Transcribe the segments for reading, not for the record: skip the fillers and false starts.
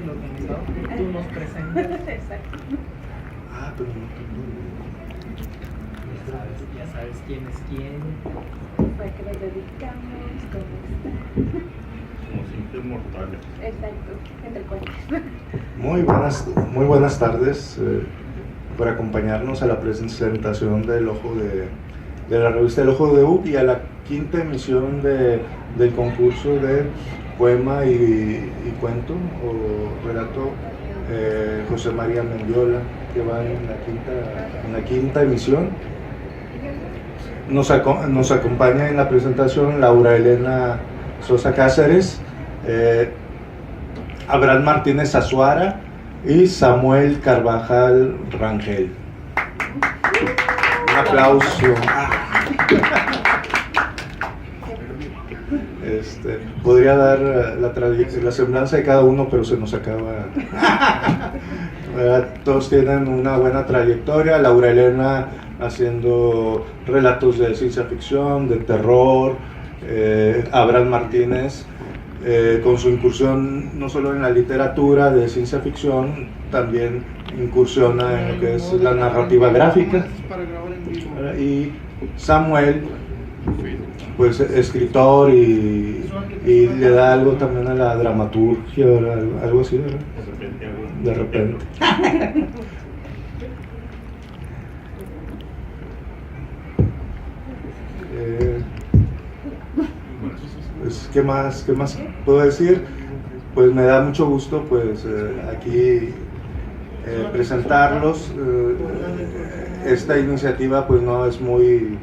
el organizador, tú nos presentas. Exacto. Pero no. Ya sabes quién es quién. ¿Para qué nos dedicamos? ¿Cómo está? Como simples mortales. Exacto, entre cuentas. Muy buenas tardes por acompañarnos a la presentación del Ojo de la revista El Ojo de Uc y a la quinta emisión del concurso de poema y cuento o relato José María Mendiola, que va en la quinta emisión. Nos acompaña en la presentación Laura Elena Sosa Cáceres, Abraham Martínez Azuara y Samuel Carvajal Rangel. Un aplauso. Podría dar la semblanza de cada uno, pero se nos acaba. Todos tienen una buena trayectoria. Laura Elena haciendo relatos de ciencia ficción, de terror. Abraham Martínez con su incursión no solo en la literatura de ciencia ficción, también incursiona en lo que es la narrativa gráfica. Y Samuel, pues escritor y le da algo también a la dramaturgia, algo así, ¿verdad? De repente. Pues, ¿qué más puedo decir? Pues me da mucho gusto pues aquí presentarlos. Esta iniciativa pues no es muy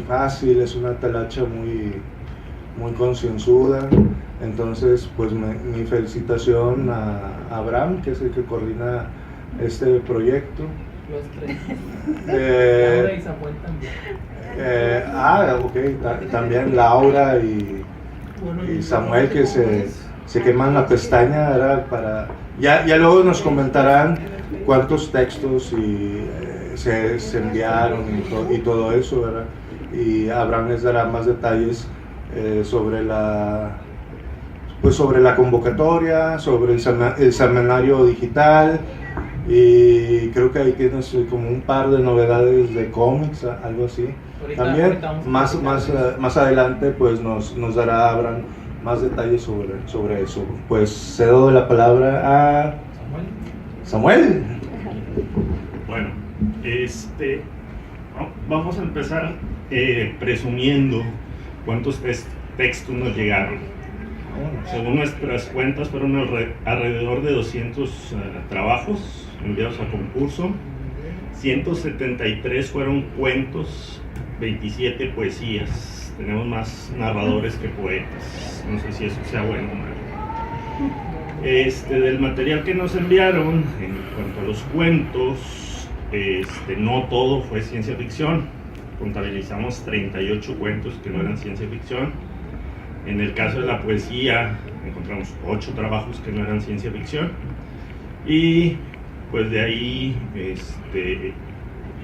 fácil, es una talacha muy concienzuda. Entonces pues mi felicitación a Abraham, que es el que coordina este proyecto. Los tres. Laura y Samuel también. Ok, también Laura y Samuel, que se queman la pestaña, ¿verdad? Ya luego nos comentarán cuántos textos se enviaron y todo eso, ¿verdad? Y Abraham les dará más detalles sobre la convocatoria, sobre el seminario digital. Y creo que ahí tienes como un par de novedades de cómics, algo así. También más adelante pues nos dará Abraham más detalles sobre eso. Pues cedo la palabra a Samuel. Bueno, vamos a empezar presumiendo cuántos textos nos llegaron. Según nuestras cuentas fueron alrededor de 200 trabajos enviados a concurso. 173 fueron cuentos, 27 poesías. Tenemos más narradores que poetas. No sé si eso sea bueno o malo. Del material que nos enviaron, en cuanto a los cuentos, no todo fue ciencia ficción. Contabilizamos 38 cuentos que no eran ciencia ficción. En el caso de la poesía, encontramos 8 trabajos que no eran ciencia ficción. Y pues de ahí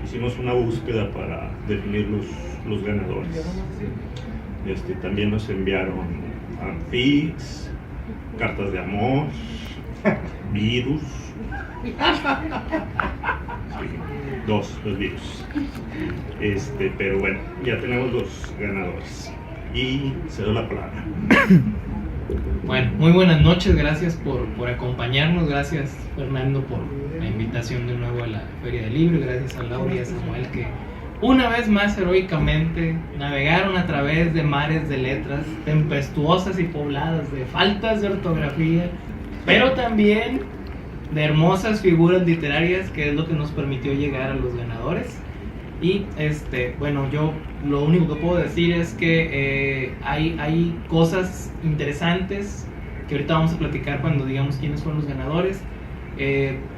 hicimos una búsqueda para definir los ganadores. También nos enviaron fanfics, cartas de amor, virus. Dos virus. Pero bueno, ya tenemos los ganadores. Y cedo la palabra. Bueno, muy buenas noches, gracias por acompañarnos, gracias Fernando por la invitación de nuevo a la Feria del Libro, gracias a Laura y a Samuel que una vez más heroicamente navegaron a través de mares de letras tempestuosas y pobladas de faltas de ortografía, pero también de hermosas figuras literarias, que es lo que nos permitió llegar a los ganadores. Y bueno, yo lo único que puedo decir es que hay cosas interesantes que ahorita vamos a platicar cuando digamos quiénes fueron los ganadores.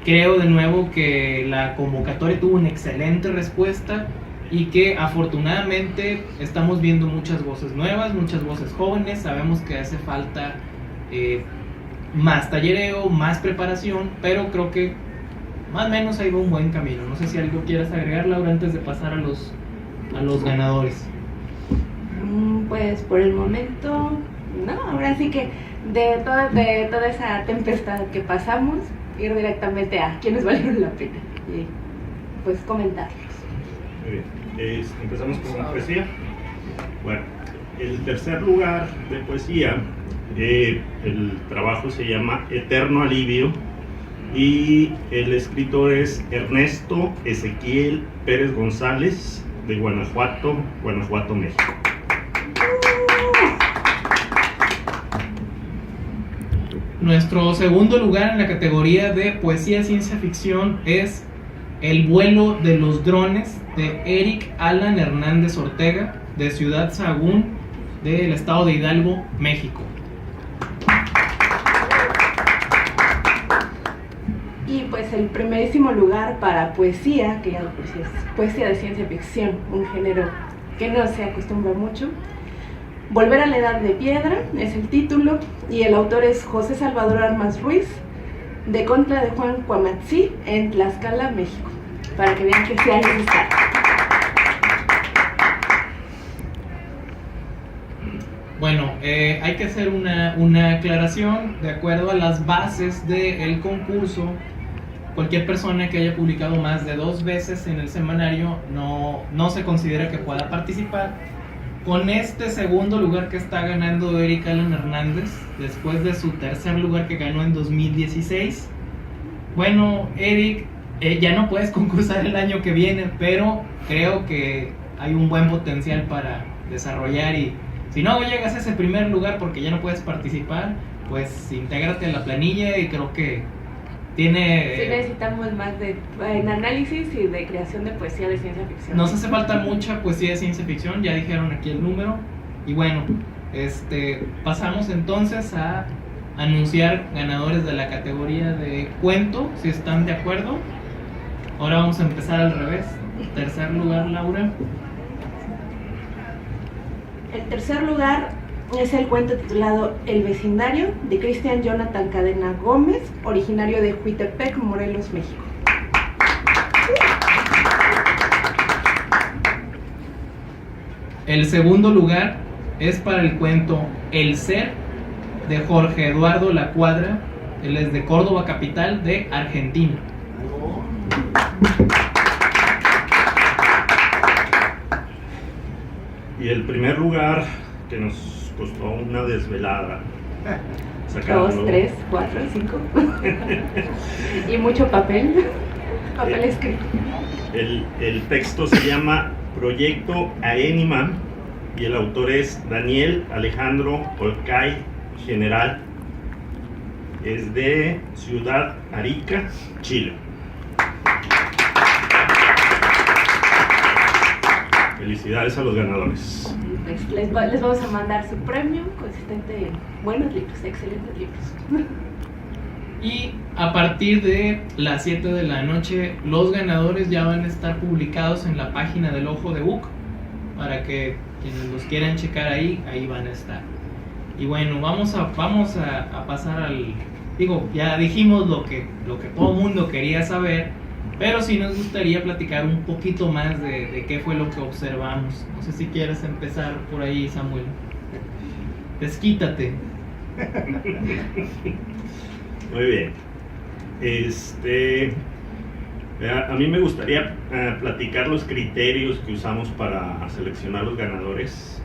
Creo de nuevo que la convocatoria tuvo una excelente respuesta y que afortunadamente estamos viendo muchas voces nuevas, muchas voces jóvenes. Sabemos que hace falta más tallereo, más preparación, pero creo que más o menos ahí va un buen camino. No sé si algo quieras agregar, Laura, antes de pasar a los ganadores. Pues por el momento ¿no? Ahora sí que de toda esa tempestad que pasamos, ir directamente a quienes valieron la pena y pues comentarlos. Muy bien. Empezamos con la poesía. Bueno, el tercer lugar de poesía, el trabajo se llama Eterno Alivio y el escritor es Ernesto Ezequiel Pérez González de Guanajuato, México. Nuestro segundo lugar en la categoría de poesía ciencia ficción es El vuelo de los drones de Eric Alan Hernández Ortega de Ciudad Sahagún del estado de Hidalgo, México. Y pues el primerísimo lugar para poesía, que ya de por sí es poesía de ciencia ficción, un género que no se acostumbra mucho. Volver a la Edad de Piedra es el título y el autor es José Salvador Armas Ruiz, de Contra de Juan Cuamatzí, en Tlaxcala, México, para que vean que sí hay que estar. Bueno, hay que hacer una aclaración. De acuerdo a las bases del concurso, cualquier persona que haya publicado más de 2 veces en el semanario no se considera que pueda participar. Con este segundo lugar que está ganando Eric Alan Hernández, después de su tercer lugar que ganó en 2016, bueno, Eric, ya no puedes concursar el año que viene, pero creo que hay un buen potencial para desarrollar, y si no llegas a ese primer lugar porque ya no puedes participar, pues intégrate a la planilla y creo que tiene... Sí, necesitamos más en análisis y de creación de poesía de ciencia ficción. Nos hace falta mucha poesía de ciencia ficción, ya dijeron aquí el número. Y bueno, pasamos entonces a anunciar ganadores de la categoría de cuento, si están de acuerdo. Ahora vamos a empezar al revés. Tercer lugar, Laura. El tercer lugar es el cuento titulado El vecindario, de Cristian Jonathan Cadena Gómez, originario de Huitepec, Morelos, México. El segundo lugar es para el cuento El ser, de Jorge Eduardo Lacuadra. Él es de Córdoba, capital de Argentina. Y el primer lugar, que nos costó una desvelada. 2, 3, 4, 5. Y mucho papel escrito. El texto se llama Proyecto Aenima y el autor es Daniel Alejandro Olcay General. Es de Ciudad Arica, Chile. Felicidades a los ganadores. Pues les vamos a mandar su premio consistente en buenos libros, excelentes libros. Y a partir de las 7 de la noche, los ganadores ya van a estar publicados en la página del Ojo de Buc, para que quienes los quieran checar ahí van a estar. Y bueno, vamos a pasar al... ya dijimos lo que todo mundo quería saber, pero sí nos gustaría platicar un poquito más de qué fue lo que observamos. No sé si quieres empezar por ahí, Samuel. Desquítate. Muy bien. A mí me gustaría platicar los criterios que usamos para seleccionar los ganadores.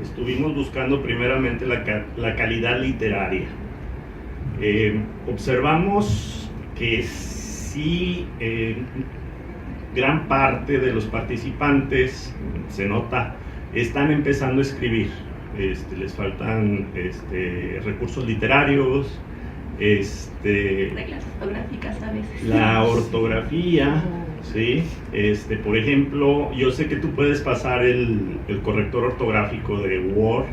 Estuvimos buscando primeramente la calidad literaria. Observamos que sí, gran parte de los participantes, se nota, están empezando a escribir. Les faltan recursos literarios, reglas ortográficas a veces. la ortografía, ¿sí? Por ejemplo, yo sé que tú puedes pasar el corrector ortográfico de Word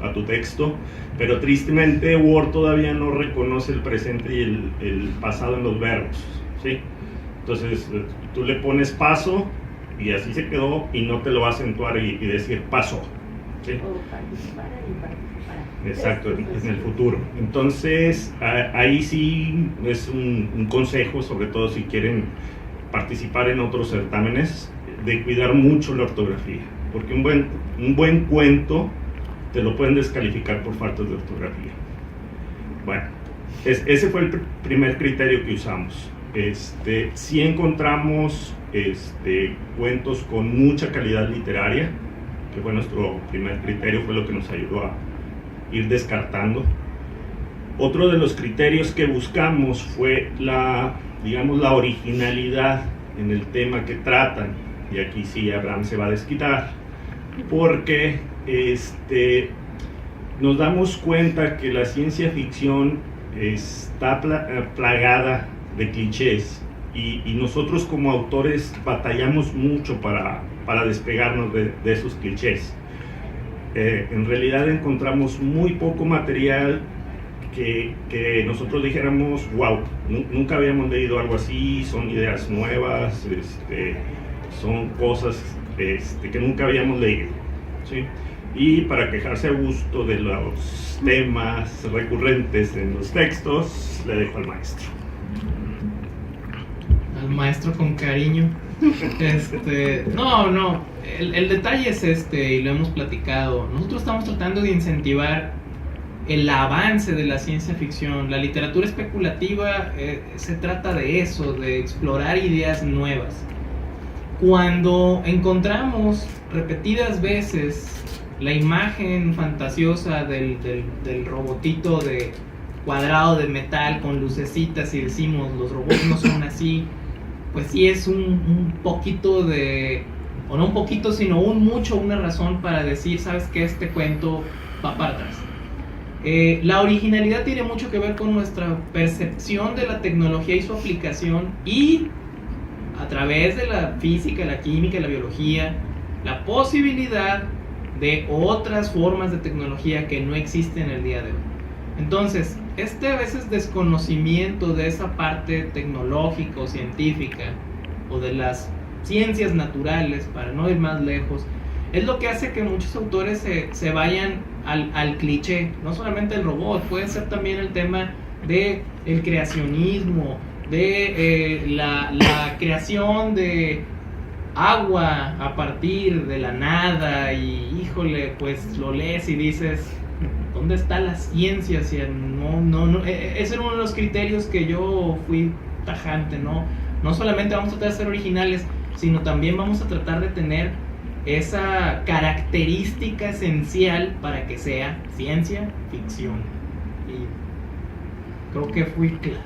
a tu texto, pero tristemente Word todavía no reconoce el presente y el pasado en los verbos, ¿sí? Entonces tú le pones paso y así se quedó y no te lo va a acentuar y decir paso, ¿sí? O participar y participar. Exacto, en el futuro. Entonces, ahí sí es un consejo, sobre todo si quieren participar en otros certámenes, de cuidar mucho la ortografía, porque un buen cuento te lo pueden descalificar por faltas de ortografía. Bueno, ese fue el primer criterio que usamos. Sí encontramos cuentos con mucha calidad literaria, que fue nuestro primer criterio, fue lo que nos ayudó a ir descartando. Otro de los criterios que buscamos fue la originalidad en el tema que tratan, y aquí sí Abraham se va a desquitar, porque nos damos cuenta que la ciencia ficción está plagada de clichés, y nosotros como autores batallamos mucho para despegarnos de esos clichés. En realidad encontramos muy poco material que nosotros dijéramos, wow, nunca habíamos leído algo así, son ideas nuevas, son cosas que nunca habíamos leído, ¿sí? Y para quejarse a gusto de los temas recurrentes en los textos, le dejo al maestro. Al maestro con cariño. No, el detalle es y lo hemos platicado. Nosotros estamos tratando de incentivar el avance de la ciencia ficción. La literatura especulativa se trata de eso, de explorar ideas nuevas. Cuando encontramos repetidas veces la imagen fantasiosa del robotito de cuadrado de metal con lucecitas y decimos los robots no son así, pues sí es un poquito de, o no un poquito, sino una razón para decir, sabes que este cuento va para atrás. La originalidad tiene mucho que ver con nuestra percepción de la tecnología y su aplicación, y a través de la física, la química, la biología, la posibilidad de otras formas de tecnología que no existen en el día de hoy. Entonces, a veces desconocimiento de esa parte tecnológica o científica, o de las ciencias naturales, para no ir más lejos, es lo que hace que muchos autores se vayan al cliché. No solamente el robot, puede ser también el tema de el creacionismo, de la creación de agua a partir de la nada, y híjole, pues lo lees y dices, ¿dónde está la ciencia? Si no, ese era uno de los criterios que yo fui tajante, no solamente vamos a tratar de ser originales, sino también vamos a tratar de tener esa característica esencial para que sea ciencia ficción. Y creo que fui claro.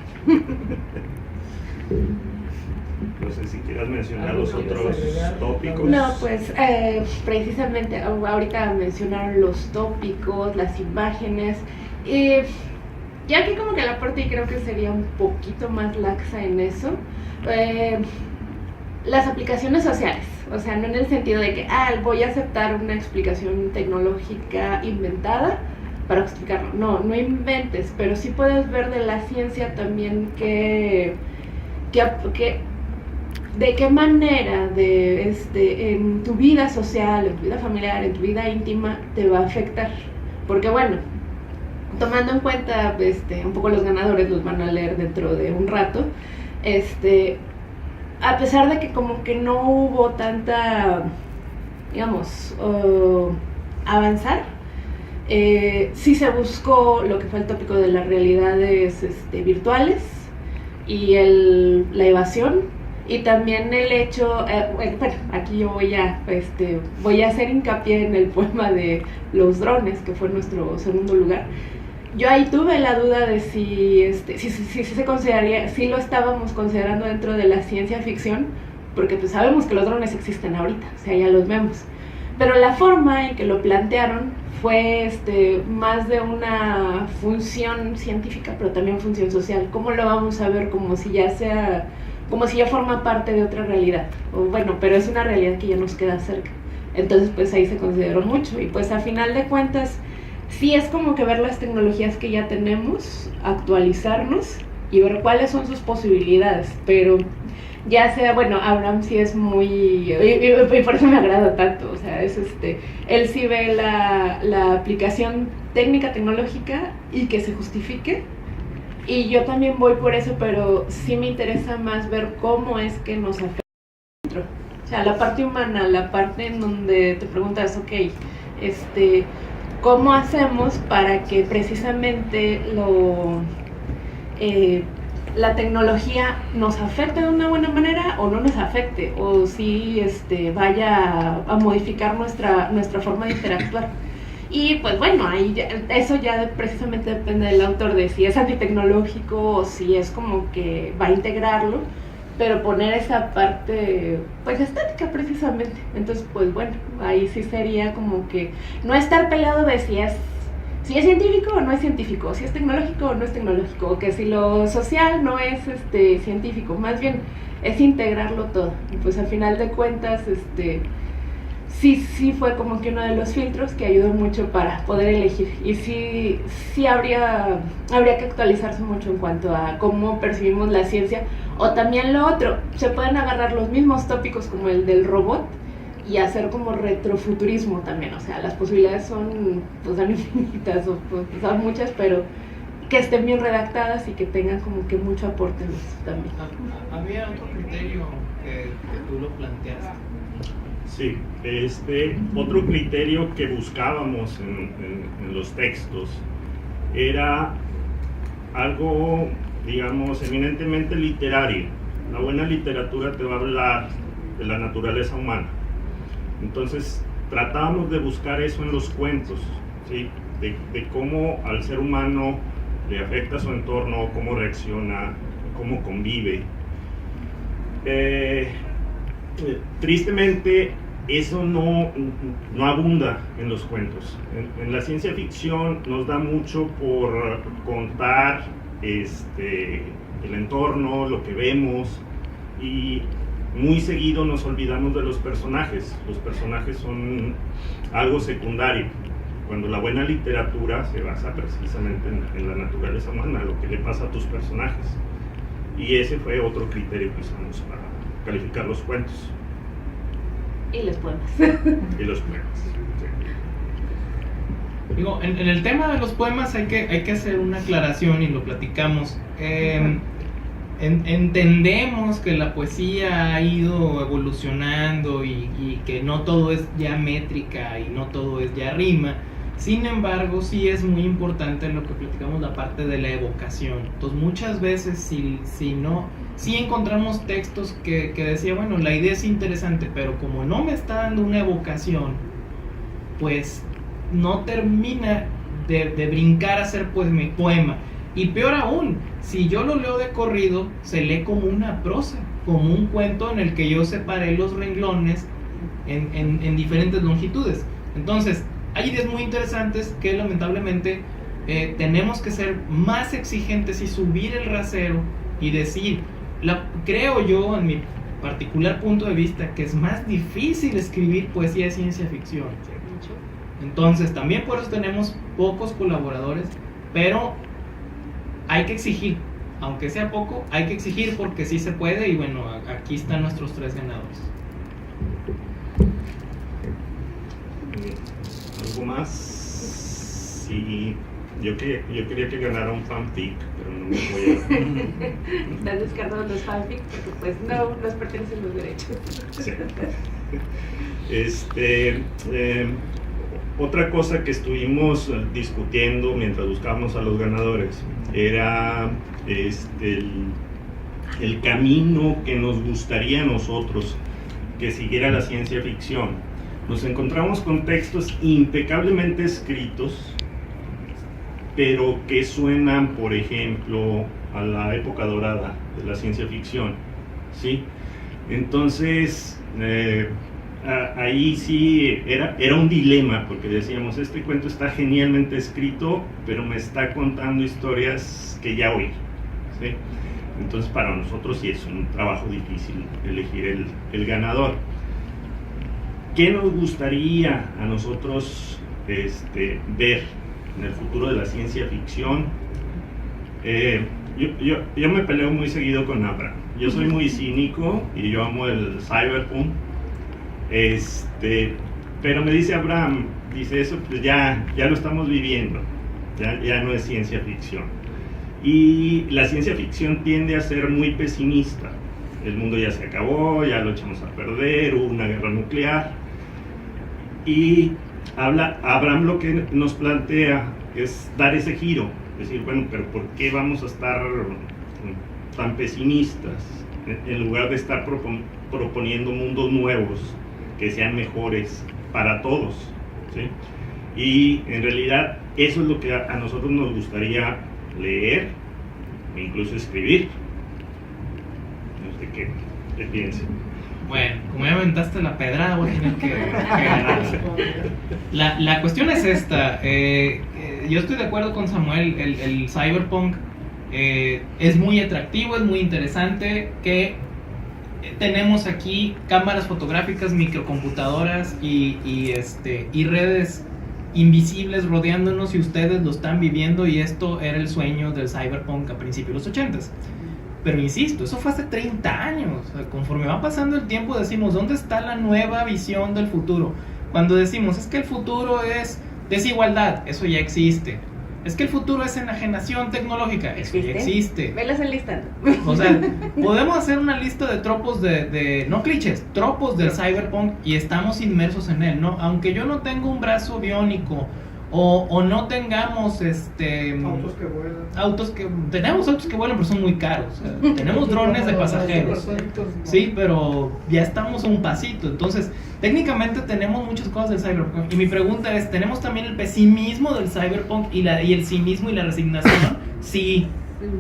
No sé si quieras mencionar los otros tópicos. No, pues precisamente ahorita mencionaron los tópicos, las imágenes. Ya que como que la parte creo que sería un poquito más laxa en eso. Las aplicaciones sociales, o sea, no en el sentido de que voy a aceptar una explicación tecnológica inventada para explicarlo. No inventes, pero sí puedes ver de la ciencia también que de qué manera en tu vida social, en tu vida familiar, en tu vida íntima te va a afectar. Porque bueno, tomando en cuenta un poco los ganadores, los van a leer dentro de un rato, a pesar de que como que no hubo tanta, digamos, avanzar, sí se buscó lo que fue el tópico de las realidades virtuales y la evasión, y también el hecho, bueno, aquí yo voy a hacer hincapié en el poema de los drones, que fue nuestro segundo lugar. Yo ahí tuve la duda de si se consideraría, si lo estábamos considerando dentro de la ciencia ficción, porque pues sabemos que los drones existen ahorita, o sea, ya los vemos. Pero la forma en que lo plantearon fue más de una función científica, pero también función social. ¿Cómo lo vamos a ver? Como si ya forma parte de otra realidad. O bueno, pero es una realidad que ya nos queda cerca. Entonces pues ahí se consideró mucho, y pues a final de cuentas sí es como que ver las tecnologías que ya tenemos, actualizarnos y ver cuáles son sus posibilidades. Pero ya sea, bueno, Abraham sí es muy, y por eso me agrada tanto, o sea, es él sí ve la aplicación técnica, tecnológica, y que se justifique, y yo también voy por eso, pero sí me interesa más ver cómo es que nos afecta dentro. O sea, la parte humana, la parte en donde te preguntas, ok, ¿cómo hacemos para que precisamente la tecnología nos afecte de una buena manera o no nos afecte? O si vaya a modificar nuestra forma de interactuar. Y pues bueno, ahí eso ya precisamente depende del autor, de si es antitecnológico o si es como que va a integrarlo, pero poner esa parte pues estética precisamente. Entonces pues bueno, ahí sí sería como que no estar peleado de si es científico o no es científico, si es tecnológico o no es tecnológico, o que si lo social no es científico, más bien es integrarlo todo. Y pues al final de cuentas sí fue como que uno de los filtros que ayudó mucho para poder elegir. Y sí habría que actualizarse mucho en cuanto a cómo percibimos la ciencia. O también lo otro, se pueden agarrar los mismos tópicos como el del robot y hacer como retrofuturismo también. O sea, las posibilidades son infinitas, son muchas, pero que estén bien redactadas y que tengan como que mucho aporte también. ¿Había otro criterio que tú lo planteaste? Sí, otro criterio que buscábamos en los textos era algo, digamos, eminentemente literario. La buena literatura te va a hablar de la naturaleza humana. Entonces, tratábamos de buscar eso en los cuentos, ¿sí? De cómo al ser humano le afecta su entorno, cómo reacciona, cómo convive. Tristemente, eso no abunda en los cuentos. En la ciencia ficción nos da mucho por contar el entorno, lo que vemos, y muy seguido nos olvidamos de los personajes. Los personajes son algo secundario, cuando la buena literatura se basa precisamente en la naturaleza humana, lo que le pasa a tus personajes. Y ese fue otro criterio que usamos para calificar los cuentos. Y los poemas. Y los poemas, sí. Digo, en el tema de los poemas hay que hacer una aclaración y lo platicamos. Entendemos que la poesía ha ido evolucionando y que no todo es ya métrica y no todo es ya rima. Sin embargo, sí es muy importante en lo que platicamos la parte de la evocación. Entonces, muchas veces sí encontramos textos que decía, bueno, la idea es interesante, pero como no me está dando una evocación, pues no termina de brincar a ser pues mi poema. Y peor aún, si yo lo leo de corrido, se lee como una prosa, como un cuento en el que yo separé los renglones en diferentes longitudes. Entonces, hay ideas muy interesantes que lamentablemente tenemos que ser más exigentes y subir el rasero y decir, creo yo, en mi particular punto de vista, que es más difícil escribir poesía de ciencia ficción. Entonces, también por eso tenemos pocos colaboradores, pero hay que exigir, aunque sea poco, hay que exigir porque sí se puede. Y bueno, aquí están nuestros 3 ganadores. ¿Algo más? Sí, yo quería que ganara un fanfic, pero no me voy a... Están descartados los fanfic porque pues no nos pertenecen los derechos. Sí. Otra cosa que estuvimos discutiendo mientras buscábamos a los ganadores era el camino que nos gustaría a nosotros que siguiera la ciencia ficción. Nos encontramos con textos impecablemente escritos, pero que suenan, por ejemplo, a la época dorada de la ciencia ficción, ¿sí? Entonces, ahí sí era un dilema, porque decíamos, este cuento está genialmente escrito, pero me está contando historias que ya oí, ¿sí? Entonces, para nosotros sí es un trabajo difícil elegir el ganador. ¿Qué nos gustaría a nosotros ver en el futuro de la ciencia ficción? Yo me peleo muy seguido con Abraham. Yo soy muy cínico y yo amo el cyberpunk. Pero me dice Abraham, dice eso, pues ya lo estamos viviendo, ya no es ciencia ficción. Y la ciencia ficción tiende a ser muy pesimista. El mundo ya se acabó, ya lo echamos a perder, hubo una guerra nuclear. Y Abraham lo que nos plantea es dar ese giro, decir, bueno, pero ¿por qué vamos a estar tan pesimistas en lugar de estar proponiendo mundos nuevos que sean mejores para todos, ¿sí? Y en realidad eso es lo que a nosotros nos gustaría leer e incluso escribir. No sé qué piensen. Bueno, como ya aventaste la pedrada, voy a tener que ganar. La cuestión es esta. Yo estoy de acuerdo con Samuel. El cyberpunk es muy atractivo, es muy interesante. Que tenemos aquí cámaras fotográficas, microcomputadoras y redes invisibles rodeándonos, y ustedes lo están viviendo, y esto era el sueño del cyberpunk a principios de los 80s. Pero insisto, eso fue hace 30 años. O sea, conforme va pasando el tiempo decimos, ¿dónde está la nueva visión del futuro? Cuando decimos, es que el futuro es desigualdad, eso ya existe. Es que el futuro es enajenación tecnológica, eso ya existe. Velas enlistando. O sea, podemos hacer una lista de tropos no clichés, tropos del cyberpunk, y estamos inmersos en él, ¿no? Aunque yo no tengo un brazo biónico, o no tengamos tenemos autos que vuelan, pero son muy caros. O sea, tenemos drones de pasajeros, sí, pero ya estamos a un pasito. Entonces técnicamente tenemos muchas cosas del cyberpunk, y mi pregunta es, ¿tenemos también el pesimismo del cyberpunk y el cinismo y la resignación? Sí.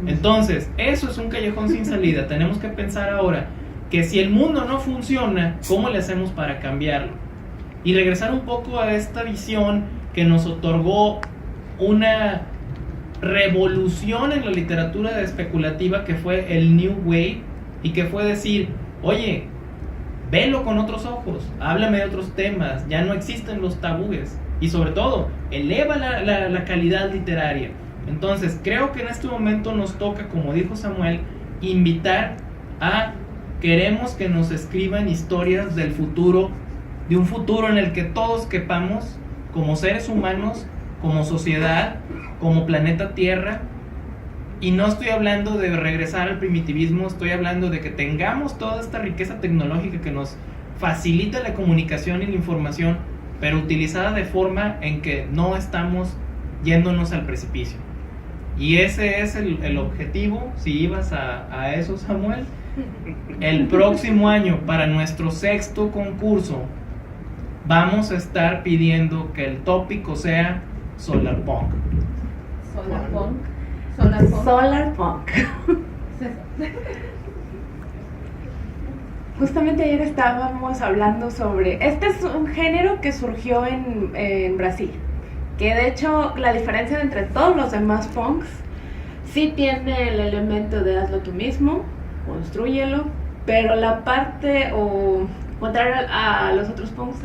Entonces eso es un callejón sin salida. Tenemos que pensar ahora que si el mundo no funciona, ¿cómo le hacemos para cambiarlo? Y regresar un poco a esta visión que nos otorgó una revolución en la literatura especulativa, que fue el New Wave, y que fue decir, oye, velo con otros ojos, háblame de otros temas, ya no existen los tabúes, y sobre todo, eleva la calidad literaria. Entonces, creo que en este momento nos toca, como dijo Samuel, invitar a, queremos que nos escriban historias del futuro, de un futuro en el que todos quepamos, como seres humanos, como sociedad, como planeta Tierra. Y no estoy hablando de regresar al primitivismo, estoy hablando de que tengamos toda esta riqueza tecnológica que nos facilita la comunicación y la información, pero utilizada de forma en que no estamos yéndonos al precipicio. Y ese es el objetivo, si ibas a eso, Samuel. El próximo año, para nuestro 6º concurso, vamos a estar pidiendo que el tópico sea Solarpunk. Solarpunk. Justamente ayer estábamos hablando sobre... Este es un género que surgió en Brasil, que de hecho la diferencia entre todos los demás punks, sí tiene el elemento de hazlo tú mismo, construyelo, pero la parte contrario a los otros punks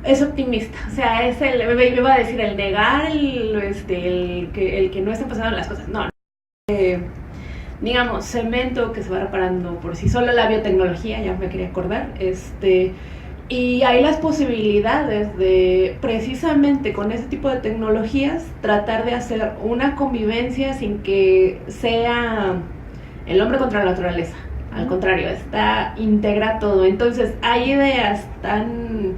es optimista. O sea, es iba a decir el negar el que no estén pasando las cosas. No. Digamos, cemento que se va reparando por sí solo, la biotecnología, ya me quería acordar, y hay las posibilidades de, precisamente con ese tipo de tecnologías, tratar de hacer una convivencia sin que sea el hombre contra la naturaleza. Al contrario, integra todo. Entonces hay ideas tan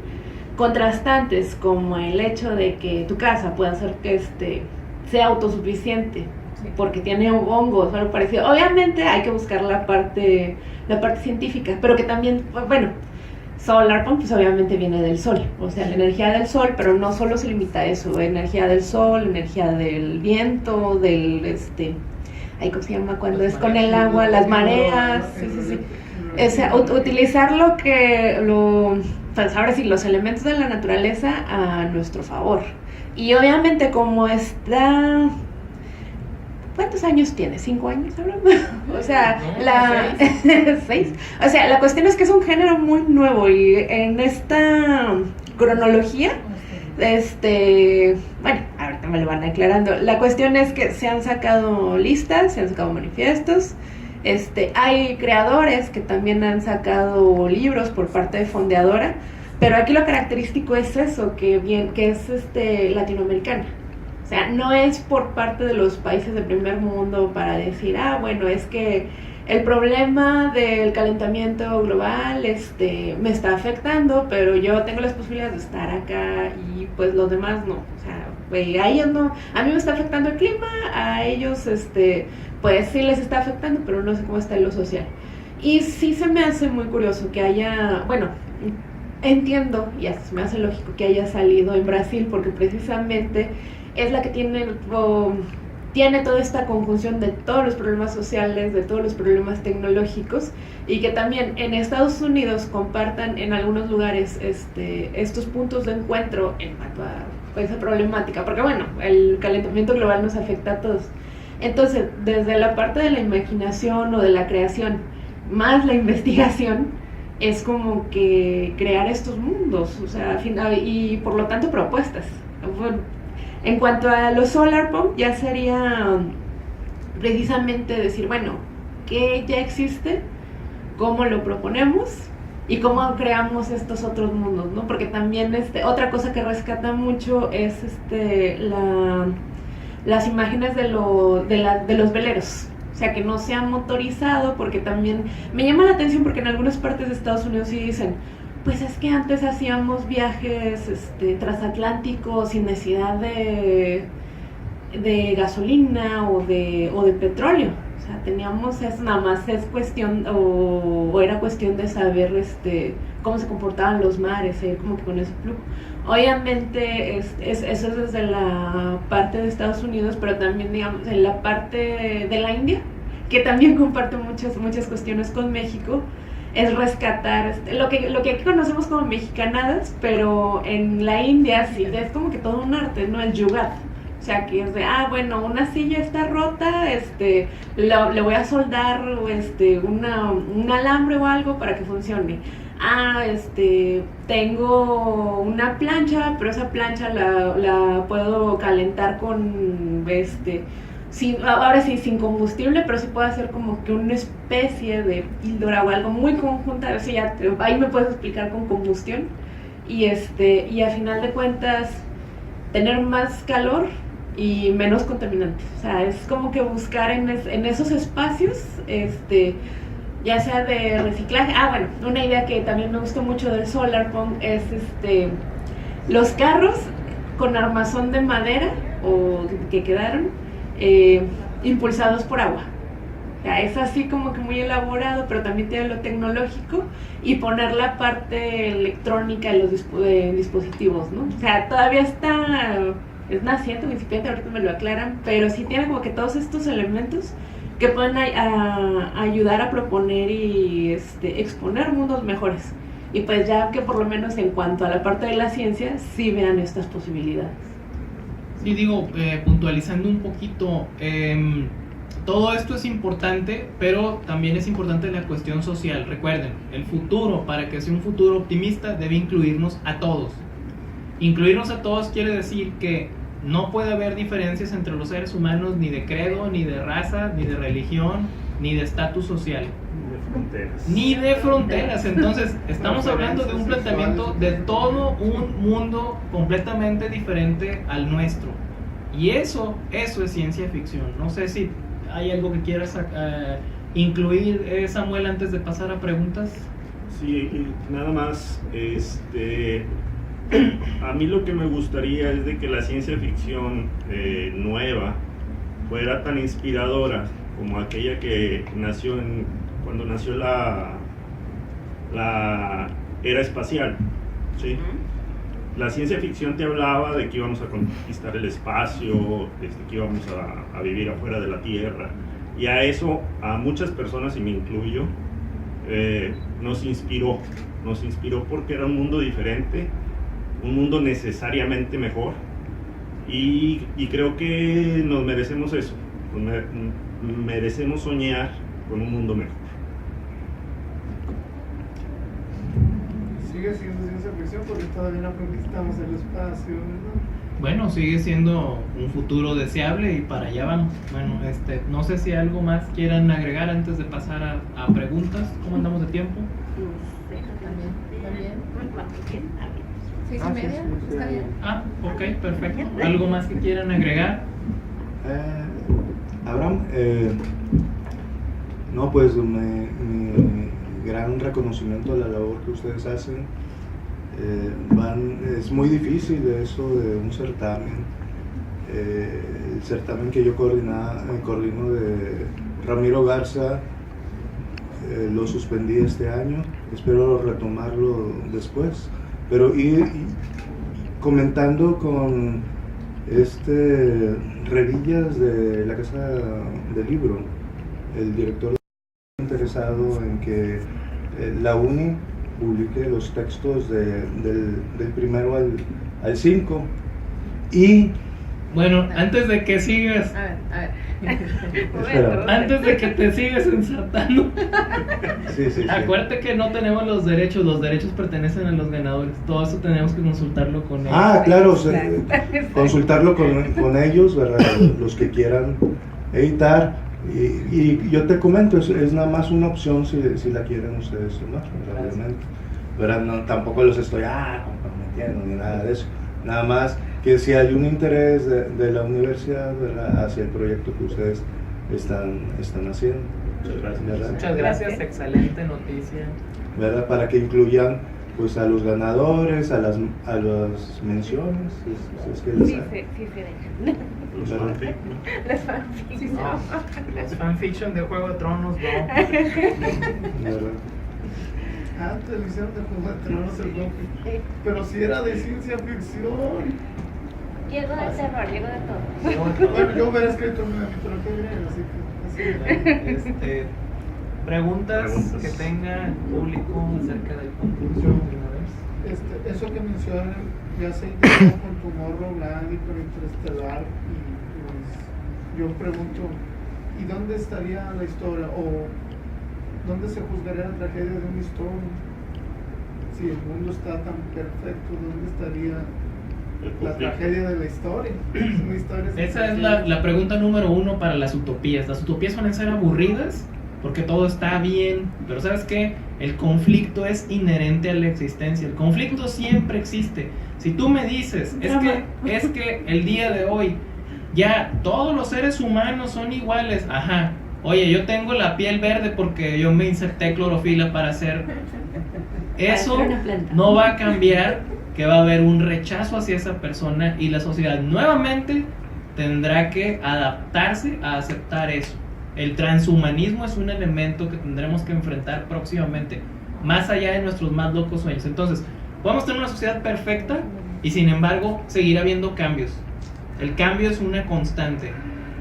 contrastantes como el hecho de que tu casa pueda ser que sea autosuficiente, porque tiene hongos o algo parecido. Obviamente hay que buscar la parte científica, pero que también, bueno, Solarpunk pues obviamente viene del sol, o sea, la energía del sol, pero no solo se limita a eso, energía del sol, energía del viento, ¿cómo se llama? Cuando es con el agua, las mareas, sí. O sea, utilizar pues ahora sí, los elementos de la naturaleza a nuestro favor. Y obviamente como está... ¿Cuántos años tiene? ¿5 años hablando? O sea, 6. O sea, la cuestión es que es un género muy nuevo y en esta cronología, bueno, ahorita me lo van aclarando. La cuestión es que se han sacado listas, se han sacado manifiestos. Hay creadores que también han sacado libros por parte de Fondeadora, pero aquí lo característico es eso, que es latinoamericana. O sea, no es por parte de los países de primer mundo para decir, bueno, es que el problema del calentamiento global me está afectando, pero yo tengo las posibilidades de estar acá y pues los demás no. O sea, a ellos no, a mí me está afectando el clima, a ellos pues sí les está afectando, pero no sé cómo está en lo social. Y sí se me hace muy curioso que haya, bueno, entiendo y hasta se me hace lógico que haya salido en Brasil, porque precisamente es la que tiene toda esta conjunción de todos los problemas sociales, de todos los problemas tecnológicos, y que también en Estados Unidos compartan en algunos lugares estos puntos de encuentro en cuanto a esa problemática, porque bueno, el calentamiento global nos afecta a todos. Entonces, desde la parte de la imaginación o de la creación, más la investigación, es como que crear estos mundos, o sea, y por lo tanto propuestas. Bueno, en cuanto a los solarpunk, ya sería precisamente decir, bueno, ¿qué ya existe? ¿Cómo lo proponemos? Y cómo creamos estos otros mundos, ¿no? Porque también otra cosa que rescata mucho es las imágenes de los veleros. O sea, que no sea motorizado, porque también me llama la atención porque en algunas partes de Estados Unidos sí dicen, pues es que antes hacíamos viajes transatlánticos sin necesidad de gasolina o de petróleo. O sea, teníamos eso, nada más es cuestión, o era cuestión de saber cómo se comportaban los mares, como que con ese flujo. Obviamente eso es desde la parte de Estados Unidos, pero también, digamos, en la parte de la India, que también comparte muchas cuestiones con México, es rescatar lo que aquí conocemos como mexicanadas, pero en la India sí es como que todo un arte, ¿no? El yugat. O sea, que es de, bueno, una silla está rota, le voy a soldar un alambre o algo para que funcione. Tengo una plancha, pero esa plancha la puedo calentar con, ahora sí, sin combustible, pero sí puedo hacer como que una especie de píldora o algo muy conjunta, o sea, ahí me puedes explicar con combustión, y a final de cuentas, tener más calor y menos contaminantes. O sea, es como que buscar en esos espacios, ya sea de reciclaje. Bueno, una idea que también me gustó mucho del solarpunk es los carros con armazón de madera o que quedaron impulsados por agua. O sea, es así como que muy elaborado, pero también tiene lo tecnológico, y poner la parte electrónica de los dispositivos, ¿no? O sea, todavía es naciente, incipiente, ahorita me lo aclaran, pero sí tiene como que todos estos elementos que pueden ayudar a proponer y exponer mundos mejores. Y pues ya que por lo menos en cuanto a la parte de la ciencia, sí vean estas posibilidades. Sí, digo, puntualizando un poquito, todo esto es importante, pero también es importante la cuestión social. Recuerden, el futuro, para que sea un futuro optimista, debe incluirnos a todos. Incluirnos a todos quiere decir que no puede haber diferencias entre los seres humanos, ni de credo, ni de raza, ni de religión, ni de estatus social. Ni de fronteras. Entonces, estamos hablando de un planteamiento de todo un mundo completamente diferente al nuestro. Y eso es ciencia ficción. No sé si hay algo que quieras incluir, Samuel, antes de pasar a preguntas. Sí, nada más, a mí lo que me gustaría es de que la ciencia ficción nueva fuera tan inspiradora como aquella que nació cuando nació la era espacial, ¿sí? La ciencia ficción te hablaba de que íbamos a conquistar el espacio, que íbamos a vivir afuera de la Tierra, y a eso a muchas personas, y me incluyo, nos inspiró porque era un mundo diferente, un mundo necesariamente mejor, y creo que nos merecemos eso, merecemos soñar con un mundo mejor. Sigue siendo ciencia ficción porque todavía no conquistamos el espacio, ¿no? Bueno, sigue siendo un futuro deseable y para allá vamos. Bueno, no sé si algo más quieran agregar antes de pasar a preguntas. ¿Cómo andamos de tiempo? También. 6:30, está bien. Ok, perfecto. ¿Algo más que quieran agregar? Abraham, no No, pues mi gran reconocimiento a la labor que ustedes hacen. Es muy difícil eso de un certamen. El certamen que yo coordino de Ramiro Garza, lo suspendí este año, espero retomarlo después. Pero y comentando con Revillas de la Casa del Libro, el director interesado en que la UNI publique los textos del primero al 5. Y bueno, antes de que sigas, A ver. Espera. antes de que te sigas ensartando, sí. acuérdate que no tenemos los derechos pertenecen a los ganadores, todo eso tenemos que consultarlo con ellos. Ah, claro, Exacto. consultarlo con ellos, ¿verdad? Los que quieran editar. Y yo te comento, es nada más una opción si la quieren ustedes tomar, realmente. ¿Verdad? No, tampoco los estoy comprometiendo ni nada de eso. Nada más que si hay un interés de la universidad, ¿verdad?, hacia el proyecto que ustedes están haciendo. Muchas gracias. ¿Verdad? Muchas gracias, excelente noticia. ¿Verdad? Para que incluyan pues a los ganadores, a las menciones, si es que les hay. Sí, dejan. Los fanfic, ¿no? Las fanfics. No, los fanfiction de Juego de Tronos, no. ¿Verdad? Antes lo hicieron de Juego de Tronos el fanfic, pero si era de ciencia ficción. Llego de terror, llego de todo. Bueno, yo hubiera escrito una mitología griega, así que. Preguntas que tenga el público acerca del concurso de una vez. Eso que mencionan ya se integró con Tomorrowland y con Interestelar, y pues yo pregunto, ¿y dónde estaría la historia? ¿O dónde se juzgaría la tragedia de una historia? Si el mundo está tan perfecto, ¿dónde estaría la tragedia de la historia? Es una historia sin Esa es tragedia. la pregunta número 1 para las utopías. Las utopías suelen ser aburridas porque todo está bien, pero ¿sabes qué? El conflicto es inherente a la existencia. El conflicto siempre existe. Si tú me dices, es que el día de hoy ya todos los seres humanos son iguales, ajá, oye, yo tengo la piel verde porque yo me inserté clorofila para hacer eso, Para hacer una planta. no va a cambiar, que va a haber un rechazo hacia esa persona y la sociedad nuevamente tendrá que adaptarse a aceptar eso. El transhumanismo es un elemento que tendremos que enfrentar próximamente, más allá de nuestros más locos sueños. Entonces, podemos tener una sociedad perfecta y sin embargo seguir habiendo cambios. El cambio es una constante.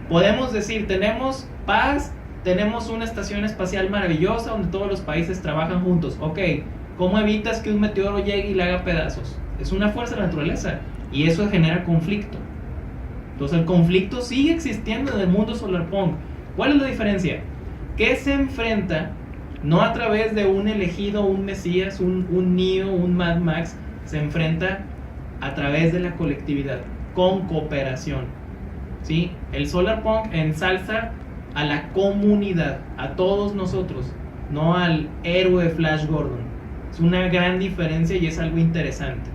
Podemos decir, tenemos paz, tenemos una estación espacial maravillosa donde todos los países trabajan juntos. Ok, ¿cómo evitas que un meteoro llegue y le haga pedazos? Es una fuerza de la naturaleza y eso genera conflicto. Entonces el conflicto sigue existiendo en el mundo solarpunk. ¿Cuál es la diferencia? Que se enfrenta no a través de un elegido, un mesías, un Neo, un Mad Max, se enfrenta a través de la colectividad, con cooperación. ¿Sí? El solarpunk ensalza a la comunidad, a todos nosotros, no al héroe Flash Gordon. Es una gran diferencia y es algo interesante.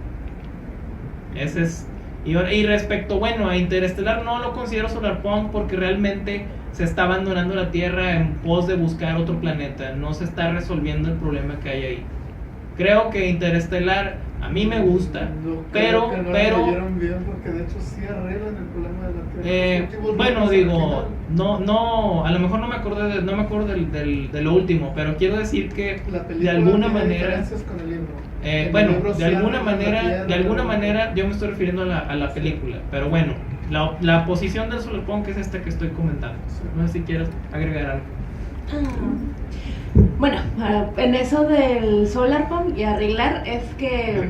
Ese es. Y respecto, bueno, a Interestelar no lo considero solarpunk porque realmente se está abandonando la Tierra en pos de buscar otro planeta. No se está resolviendo el problema que hay ahí. Creo que Interestelar a mí me gusta, No, pero creo que no lo leyeron bien, porque de hecho sí arreglan el problema de la Tierra. bueno, digo, no, a lo mejor no me acuerdo de lo último, pero quiero decir que La de película alguna tiene manera, diferencias con el libro. El bueno, libro de sí alguna arregla la manera, Tierra, yo me estoy refiriendo a la película, pero bueno, la posición del solarpunk es esta que estoy comentando. No sé si quieres agregar algo. Bueno, en eso del solarpunk y arreglar es que,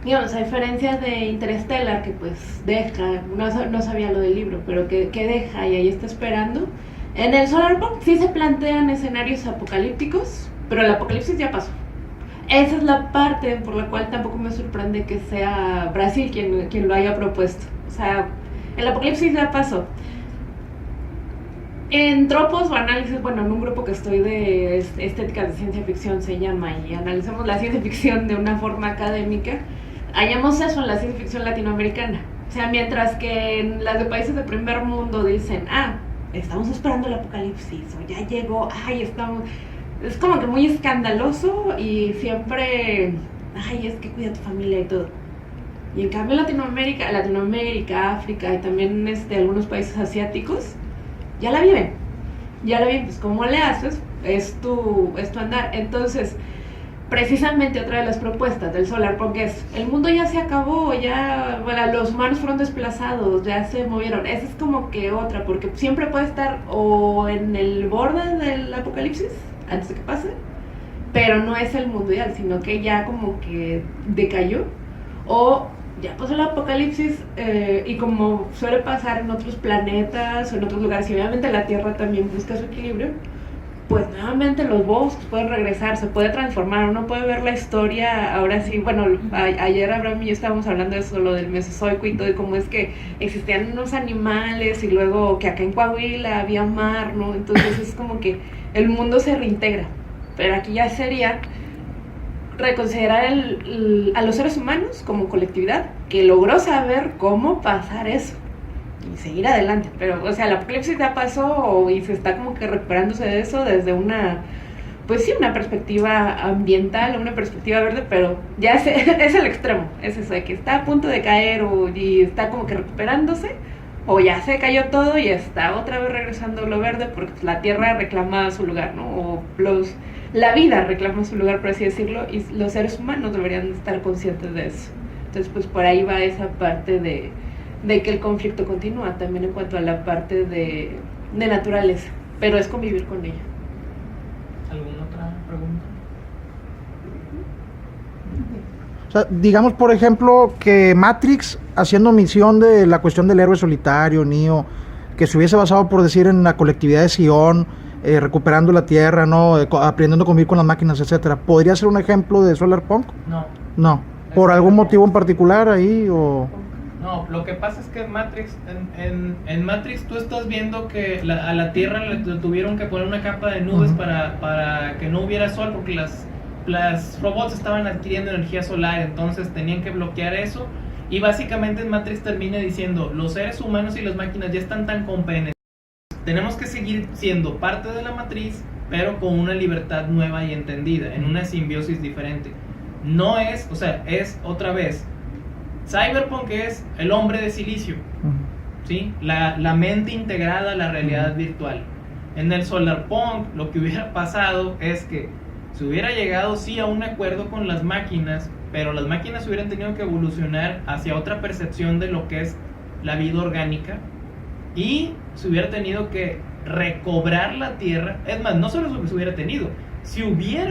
digamos, a diferencia de Interstellar, que pues deja, no sabía lo del libro, pero que deja y ahí está esperando, en el solarpunk sí se plantean escenarios apocalípticos, pero el apocalipsis ya pasó. Esa es la parte por la cual tampoco me sorprende que sea Brasil quien lo haya propuesto. O sea, el apocalipsis ya pasó. En Tropos o Análisis, bueno, en un grupo que estoy de estética de ciencia ficción se llama, y analizamos la ciencia ficción de una forma académica, hallamos eso en la ciencia ficción latinoamericana. O sea, mientras que en las de países de primer mundo dicen, estamos esperando el apocalipsis, o ya llegó, ay, estamos... Es como que muy escandaloso y siempre, ay, es que cuida tu familia y todo. Y en cambio Latinoamérica, África y también algunos países asiáticos, ya la viven, pues ¿cómo le haces? Es tu andar. Entonces, precisamente otra de las propuestas del Solarpunk es, el mundo ya se acabó, ya, bueno, los humanos fueron desplazados, ya se movieron. Esa es como que otra, porque siempre puede estar o en el borde del apocalipsis, antes de que pase, pero no es el mundo ideal, sino que ya como que decayó, o ya pasó el apocalipsis, y como suele pasar en otros planetas o en otros lugares, y obviamente la Tierra también busca su equilibrio, pues nuevamente los bosques pueden regresar, se puede transformar, uno puede ver la historia, ahora sí, bueno, ayer Abraham y yo estábamos hablando de eso, lo del Mesozoico y todo, y cómo es que existían unos animales, y luego que acá en Coahuila había mar, ¿no? Entonces es como que el mundo se reintegra, pero aquí ya sería reconsiderar a los seres humanos como colectividad, que logró saber cómo pasar eso, y seguir adelante, pero, o sea, la apocalipsis ya pasó y se está como que recuperándose de eso desde una, pues sí, una perspectiva ambiental, una perspectiva verde, pero ya es el extremo, es eso, de que está a punto de caer y está como que recuperándose, o ya se cayó todo y está otra vez regresando lo verde porque la tierra reclama su lugar, ¿no? O la vida reclama su lugar, por así decirlo, y los seres humanos deberían estar conscientes de eso. Entonces, pues por ahí va esa parte de que el conflicto continúa, también en cuanto a la parte de naturaleza, pero es convivir con ella. ¿Alguna otra pregunta? O sea, digamos, por ejemplo, que Matrix, haciendo misión de la cuestión del héroe solitario, Neo, que se hubiese basado, por decir, en la colectividad de Sion, recuperando la Tierra, ¿no? Aprendiendo a convivir con las máquinas, etcétera. ¿Podría ser un ejemplo de Solarpunk? No. No. ¿Por algún motivo en particular ahí o...? No, lo que pasa es que en Matrix, en Matrix tú estás viendo que a la Tierra le tuvieron que poner una capa de nubes para que no hubiera sol, porque las robots estaban adquiriendo energía solar, entonces tenían que bloquear eso, y básicamente en Matrix termina diciendo, los seres humanos y las máquinas ya están tan compenetrados, tenemos que seguir siendo parte de la matriz, pero con una libertad nueva y entendida, en una simbiosis diferente. No es, o sea, es otra vez, Cyberpunk es el hombre de silicio, ¿sí? La mente integrada a la realidad virtual. En el Solarpunk lo que hubiera pasado es que se hubiera llegado sí a un acuerdo con las máquinas, pero las máquinas hubieran tenido que evolucionar hacia otra percepción de lo que es la vida orgánica, y se hubiera tenido que recobrar la Tierra. Es más, no solo se hubiera tenido, si hubiera